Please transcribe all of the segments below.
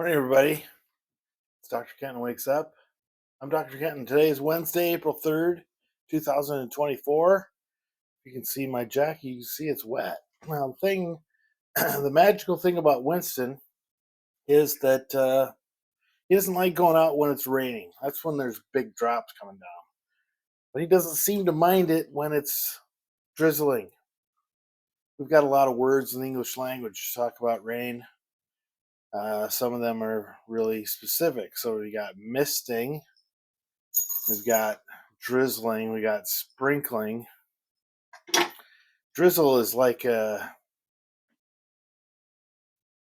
Morning, everybody. It's Dr. Kenton Wakes Up. I'm Dr. Kenton. Today is Wednesday, April 3rd, 2024. You can see my jacket. You can see it's wet. Well, the magical thing about Winston is that he doesn't like going out when it's raining. That's when there's big drops coming down. But he doesn't seem to mind it when it's drizzling. We've got a lot of words in the English language to talk about rain. Some of them are really specific. So we got misting, we've got drizzling, we got sprinkling. Drizzle is like I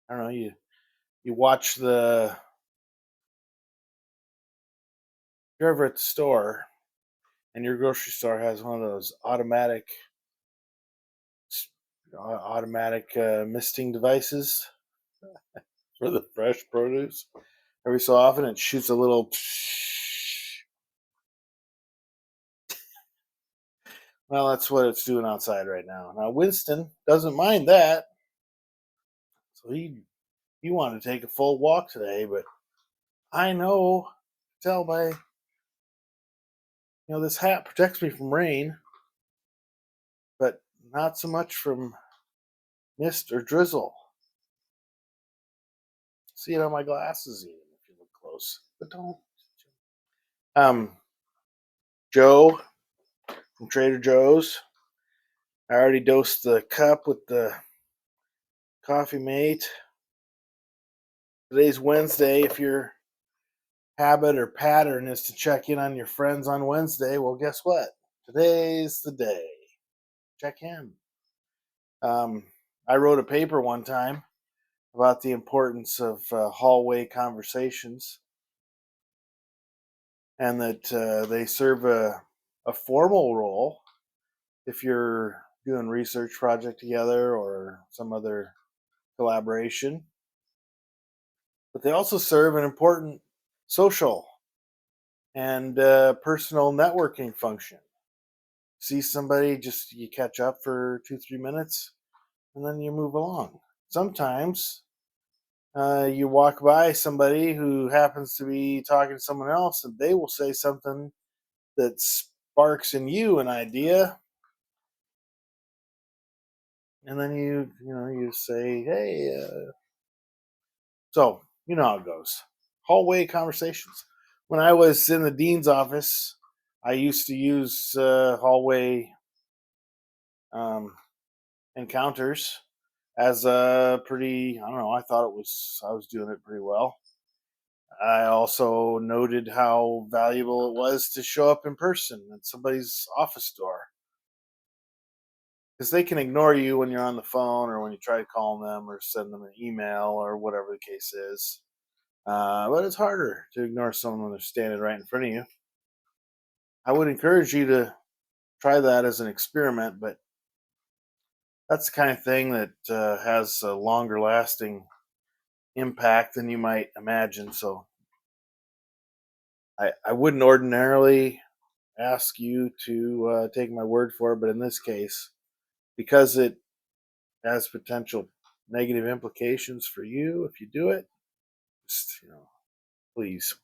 don't know, you watch you're ever at the store and your grocery store has one of those automatic misting devices for the fresh produce. Every so often it shoots a little well, that's what it's doing outside right now. Now Winston doesn't mind that. So he wanted to take a full walk today, but I know, tell by this hat protects me from rain, but not so much from mist or drizzle. See it on my glasses, even if you look close, but don't. Joe from Trader Joe's. I already dosed the cup with the coffee mate. Today's Wednesday. If your habit or pattern is to check in on your friends on Wednesday, well, guess what? Today's the day. Check in. I wrote a paper one time about the importance of hallway conversations, and that they serve a formal role if you're doing research project together or some other collaboration. But they also serve an important social and personal networking function. See somebody, just you catch up for 2-3 minutes, and then you move along. Sometimes you walk by somebody who happens to be talking to someone else, and they will say something that sparks in you an idea, and then you say, "Hey," so you know how it goes. Hallway conversations. When I was in the dean's office, I used to use hallway um, encounters as a pretty. I don't know. I was doing it pretty well. I also noted how valuable it was to show up in person at somebody's office door, because they can ignore you when you're on the phone or when you try to call them or send them an email or whatever the case is. But it's harder to ignore someone when they're standing right in front of you. I would encourage you to try that as an experiment, but that's the kind of thing that has a longer lasting impact than you might imagine. So I wouldn't ordinarily ask you to take my word for it, but in this case, because it has potential negative implications for you if you do it, just, please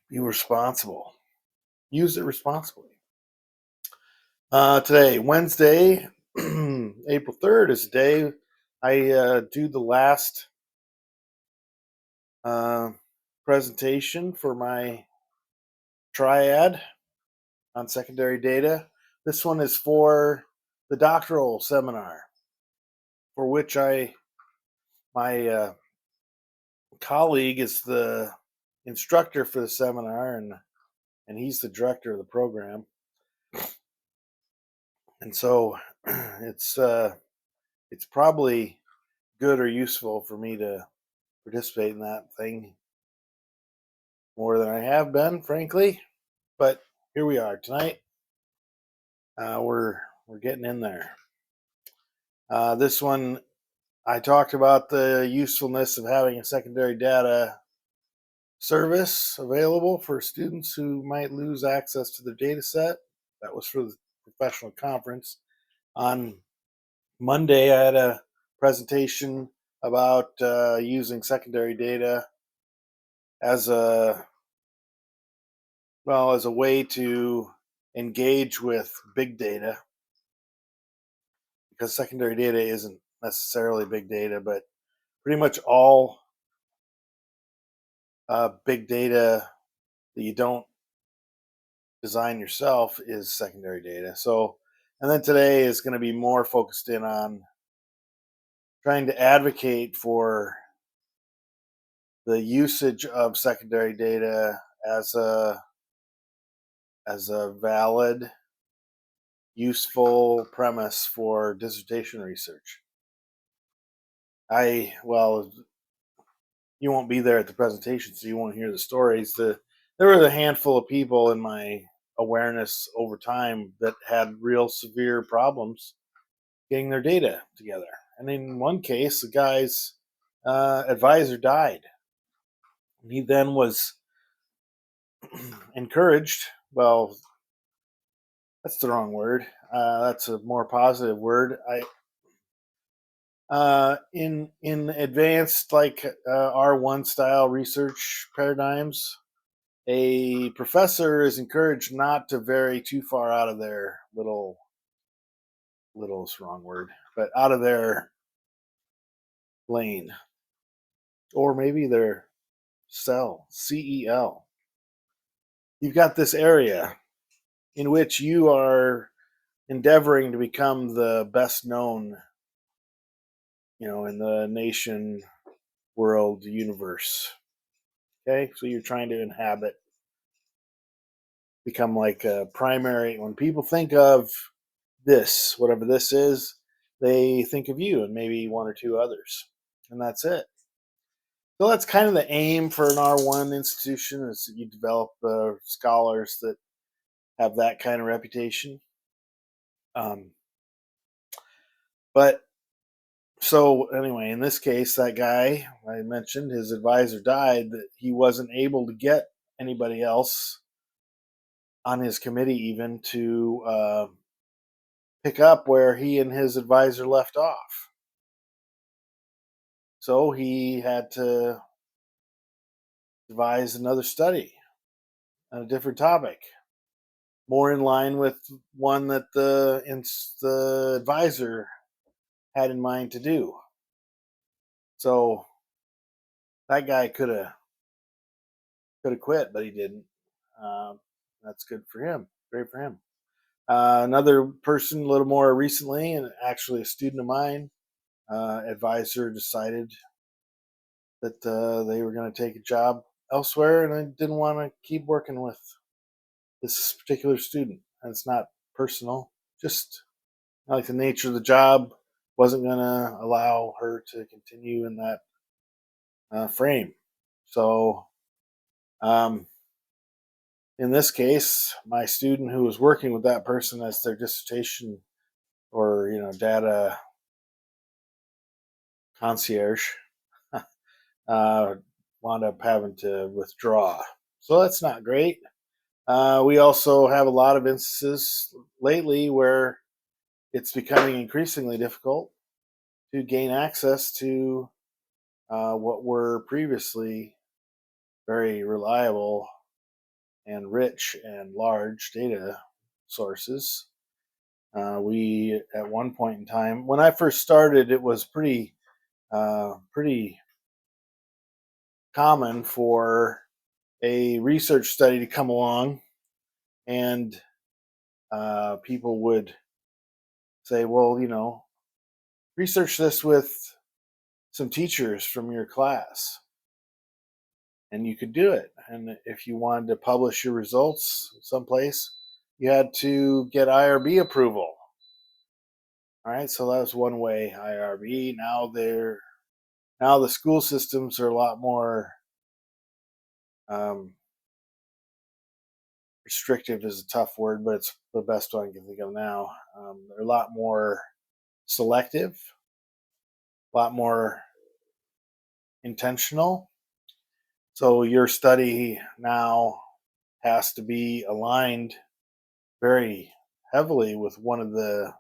be responsible. Use it responsibly. Today, Wednesday, April 3rd, is the day I do the last uh, presentation for my triad on secondary data. This one is for the doctoral seminar, for which my colleague is the instructor for the seminar, and he's the director of the program. And so it's probably good or useful for me to participate in that thing more than I have been, frankly. But here we are tonight. We're getting in there. This one, I talked about the usefulness of having a secondary data service available for students who might lose access to their data set. That was for the professional conference. On Monday, I had a presentation about using secondary data as a as a way to engage with big data, because secondary data isn't necessarily big data, but pretty much all big data that you don't design yourself is secondary data. So, and then today is going to be more focused in on trying to advocate for the usage of secondary data as a valid, useful premise for dissertation research. You won't be there at the presentation, so you won't hear the stories. There were a handful of people in my awareness over time that had real severe problems getting their data together. And in one case, the guy's advisor died. He then was encouraged. Well, that's the wrong word. That's a more positive word. In advanced like R1 style research paradigms, a professor is encouraged not to vary too far out of their little is the wrong word, but out of their lane, or maybe their CEL. You've got this area in which you are endeavoring to become the best known, in the nation, world, universe. Okay, so you're trying to become like a primary. When people think of this, whatever this is, they think of you and maybe one or two others, and that's it. So that's kind of the aim for an R1 institution, is that you develop scholars that have that kind of reputation. Um, but so anyway, in this case, that guy I mentioned, his advisor died. That he wasn't able to get anybody else on his committee even to pick up where he and his advisor left off. So he had to devise another study on a different topic, more in line with one that the advisor had in mind to do. So that guy could have quit, but he didn't. That's good for him. Great for him. Another person, a little more recently, and actually a student of mine, advisor decided that they were going to take a job elsewhere, and I didn't want to keep working with this particular student. And it's not personal, just like the nature of the job wasn't going to allow her to continue in that frame. So, um, in this case, my student who was working with that person as their dissertation or data concierge uh, wound up having to withdraw. So that's not great. We also have a lot of instances lately where it's becoming increasingly difficult to gain access to what were previously very reliable and rich and large data sources. We, at one point in time, when I first started, it was pretty common for a research study to come along, and people would say, "Well, research this with some teachers from your class," and you could do it. And if you wanted to publish your results someplace, you had to get IRB approval. All right, so that was one way. IRB. Now the school systems are a lot more um, restrictive. Is a tough word, but it's the best one I can think of now. They're a lot more selective, a lot more intentional. So your study now has to be aligned very heavily with one of the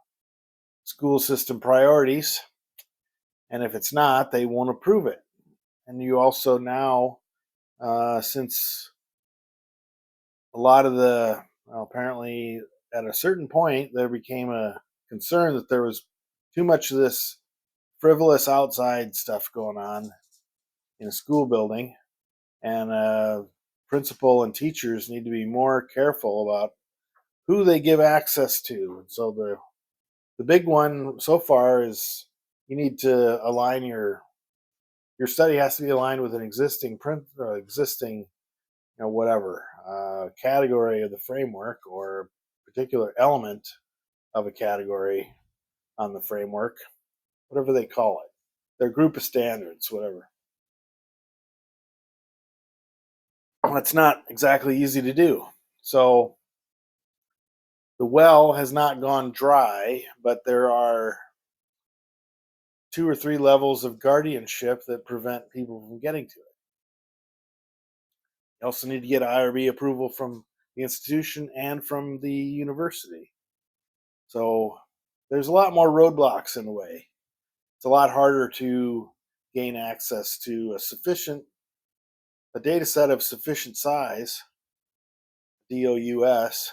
school system priorities. And if it's not, they won't approve it. And you also now, since a lot of well, apparently at a certain point, there became a concern that there was too much of this frivolous outside stuff going on in a school building, and principal and teachers need to be more careful about who they give access to. And so the big one so far is you need to align your study has to be aligned with an existing existing whatever category of the framework or particular element of a category on the framework, whatever they call it, their group of standards, whatever. Well, it's not exactly easy to do. So the well has not gone dry, but there are 2 or 3 levels of guardianship that prevent people from getting to it. You also need to get IRB approval from the institution and from the university. So there's a lot more roadblocks in the way. It's a lot harder to gain access to a data set of sufficient size, DOUS,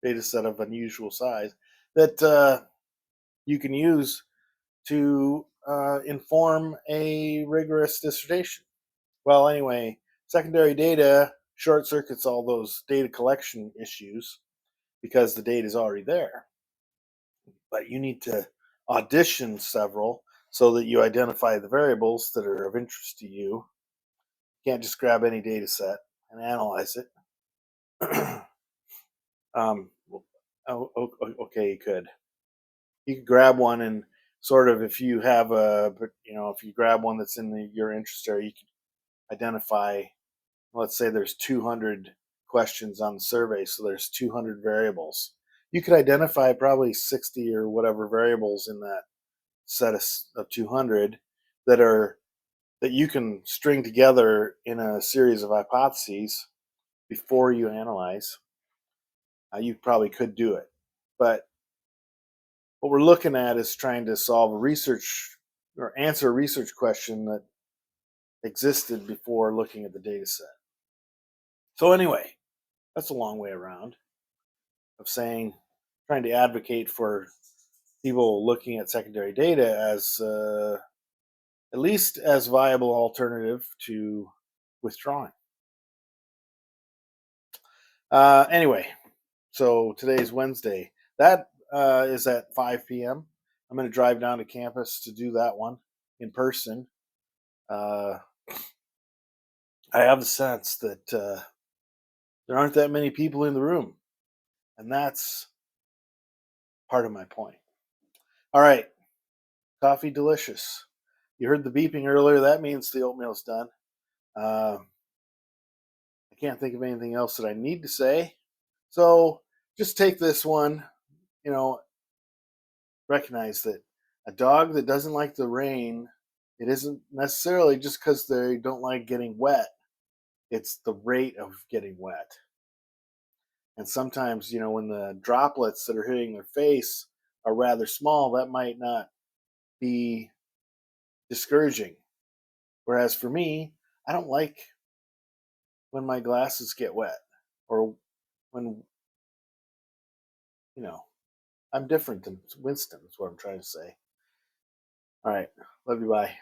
data set of unusual size, that you can use to inform a rigorous dissertation. Well, anyway, secondary data short circuits all those data collection issues because the data is already there. But you need to audition several so that you identify the variables that are of interest to you. You can't just grab any data set and analyze it. Well, okay, you could. You could grab one and sort of if you have if you grab one that's in your interest area, you can identify. Let's say there's 200 questions on the survey, so there's 200 variables. You could identify probably 60 or whatever variables in that set of 200 that you can string together in a series of hypotheses before you analyze. You probably could do it, but what we're looking at is trying to solve a research or answer a research question that existed before looking at the data set. So anyway, that's a long way around of saying trying to advocate for people looking at secondary data as at least as viable alternative to withdrawing. Anyway, so today's Wednesday. That is at 5 p.m. I'm going to drive down to campus to do that one in person. Uh, I have the sense that there aren't that many people in the room, and that's part of my point. All right, coffee delicious. You heard the beeping earlier. That means the oatmeal's done. Uh, I can't think of anything else that I need to say. So just take this one, you know, recognize that a dog that doesn't like the rain, it isn't necessarily just because they don't like getting wet. It's the rate of getting wet. And sometimes, when the droplets that are hitting their face are rather small, that might not be discouraging. Whereas for me, I don't like when my glasses get wet or when, you know, I'm different than Winston, is what I'm trying to say. All right. Love you. Bye.